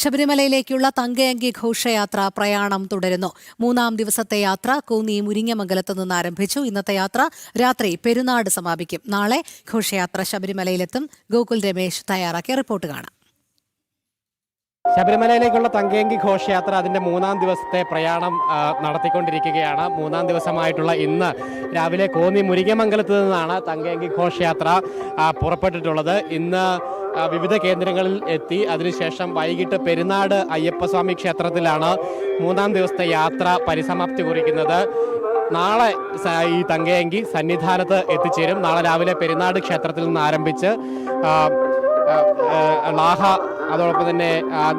ശബരിമലയിലേക്കുള്ള തങ്കയങ്കി ഘോഷയാത്ര പ്രയാണം തുടരുന്നു. 3-ാം ദിവസത്തെ യാത്ര കോന്നി മുരിങ്ങമംഗലത്ത് നിന്ന് ആരംഭിച്ചു. ഇന്നത്തെ യാത്ര രാത്രി പെരുന്നാട് സമാപിക്കും. നാളെ ഘോഷയാത്ര ശബരിമലയിലെത്തും. ഗോകുൽ രമേശ് തയ്യാറാക്കിയ റിപ്പോർട്ട് കാണാം. ശബരിമലയിലേക്കുള്ള തങ്കയങ്കി ഘോഷയാത്ര അതിൻ്റെ 3-ാം ദിവസത്തെ പ്രയാണം നടത്തിക്കൊണ്ടിരിക്കുകയാണ്. 3-ാം ദിവസമായിട്ടുള്ള ഇന്ന് രാവിലെ കോന്നി മുരിങ്ങമംഗലത്ത് നിന്നാണ് തങ്കയങ്കി ഘോഷയാത്ര പുറപ്പെട്ടിട്ടുള്ളത്. ഇന്ന് വിവിധ കേന്ദ്രങ്ങളിൽ എത്തി. അതിനുശേഷം വൈകിട്ട് പെരുന്നാട് അയ്യപ്പസ്വാമി ക്ഷേത്രത്തിലാണ് 3-ാം ദിവസത്തെ യാത്ര പരിസമാപ്തി കുറിക്കുന്നത്. നാളെ ഈ തങ്കയങ്കി സന്നിധാനത്ത് എത്തിച്ചേരും. നാളെ രാവിലെ പെരുന്നാട് ക്ഷേത്രത്തിൽ നിന്ന് ആരംഭിച്ച് ലാഹ, അതോടൊപ്പം തന്നെ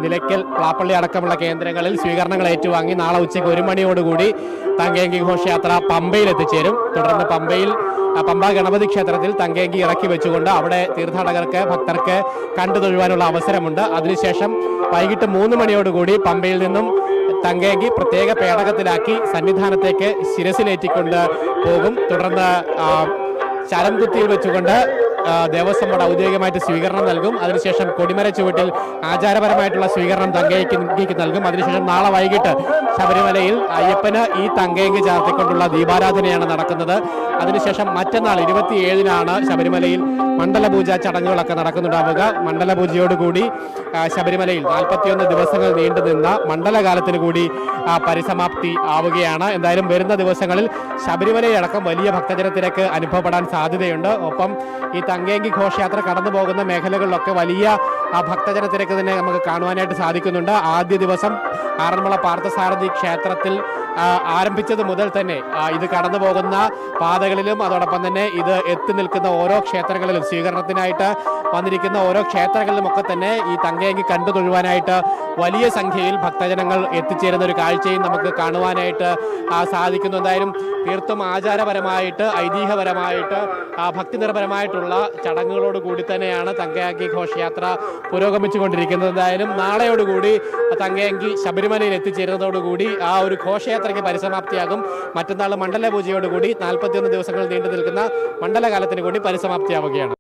നിലയ്ക്കൽ, പ്ലാപ്പള്ളി അടക്കമുള്ള കേന്ദ്രങ്ങളിൽ സ്വീകരണങ്ങൾ ഏറ്റുവാങ്ങി നാളെ ഉച്ചയ്ക്ക് 1 മണിയോടുകൂടി തങ്കയങ്കി ഘോഷയാത്ര പമ്പയിൽ എത്തിച്ചേരും. തുടർന്ന് പമ്പ ഗണപതി ക്ഷേത്രത്തിൽ തങ്കയങ്കി ഇറക്കി വെച്ചുകൊണ്ട് അവിടെ തീർത്ഥാടകർക്ക്, ഭക്തർക്ക് കണ്ടു തൊഴുവാനുള്ള അവസരമുണ്ട്. അതിനുശേഷം വൈകിട്ട് 3 മണിയോടുകൂടി പമ്പയിൽ നിന്നും തങ്കയങ്കി പ്രത്യേക പേടകത്തിലാക്കി സന്നിധാനത്തേക്ക് ശിരസിലേറ്റിക്കൊണ്ട് പോകും. തുടർന്ന് ശരംകുത്തിയിൽ വെച്ചുകൊണ്ട് ദേവസ്വം ബോർഡ് ഔദ്യോഗികമായിട്ട് സ്വീകരണം നൽകും. അതിനുശേഷം കൊടിമര ചുവട്ടിൽ ആചാരപരമായിട്ടുള്ള സ്വീകരണം തങ്കയങ്കിക്ക് നൽകും. അതിനുശേഷം നാളെ വൈകിട്ട് ശബരിമലയിൽ അയ്യപ്പന് ഈ തങ്കയങ്കി ചാർത്തിക്കൊണ്ടുള്ള ദീപാരാധനയാണ് നടക്കുന്നത്. അതിനുശേഷം മറ്റന്നാൾ 27-നാണ് ശബരിമലയിൽ മണ്ഡലപൂജ ചടങ്ങുകളൊക്കെ നടക്കുന്നുണ്ടാവുക. മണ്ഡലപൂജയോടുകൂടി ശബരിമലയിൽ 41 ദിവസങ്ങൾ നീണ്ടുനിന്ന മണ്ഡലകാലത്തിന് കൂടി പരിസമാപ്തി ആവുകയാണ്. എന്തായാലും വരുന്ന ദിവസങ്ങളിൽ ശബരിമലയടക്കം വലിയ ഭക്തജനത്തിരക്ക് അനുഭവപ്പെടാൻ സാധ്യതയുണ്ട്. ഒപ്പം ഈ തങ്കയങ്കി ഘോഷയാത്ര കടന്നു പോകുന്ന മേഖലകളിലൊക്കെ വലിയ ഭക്തജനത്തിരക്ക് തന്നെ നമുക്ക് കാണുവാനായിട്ട് സാധിക്കുന്നുണ്ട്. ആദ്യ ദിവസം ആറന്മുള പാർത്ഥസാരഥി ക്ഷേത്രത്തിൽ ആരംഭിച്ചത് മുതൽ തന്നെ ഇത് കടന്നു പോകുന്ന പാതകളിലും അതോടൊപ്പം തന്നെ ഇത് എത്തി നിൽക്കുന്ന ഓരോ ക്ഷേത്രങ്ങളിലും സ്വീകരണത്തിനായിട്ട് വന്നിരിക്കുന്ന ഓരോ ക്ഷേത്രങ്ങളിലുമൊക്കെ തന്നെ ഈ തങ്കയങ്കി കണ്ടു തൊഴുവാനായിട്ട് വലിയ സംഖ്യയിൽ ഭക്തജനങ്ങൾ എത്തിച്ചേരുന്ന ഒരു കാഴ്ചയും നമുക്ക് കാണുവാനായിട്ട് സാധിക്കുന്നു. എന്തായാലും തീർത്തും ആചാരപരമായിട്ട്, ഐതിഹ്യപരമായിട്ട്, ഭക്തിനിർഭരമായിട്ടുള്ള ചടങ്ങുകളോട് കൂടി തന്നെയാണ് തങ്കയങ്കി ഘോഷയാത്ര പുരോഗമിച്ചുകൊണ്ടിരിക്കുന്നത്. എന്തായാലും നാളെയോടുകൂടി തങ്കയങ്കി ശബരിമലയിൽ എത്തിച്ചേരുന്നതോടുകൂടി ആ ഒരു ഘോഷയാത്രയ്ക്ക് പരിസമാപ്തിയാകും. മറ്റന്നാൾ മണ്ഡലപൂജയോടുകൂടി 41 ദിവസങ്ങൾ നീണ്ടു നിൽക്കുന്ന മണ്ഡലകാലത്തിന് കൂടി പരിസമാപ്തിയാവുകയാണ്.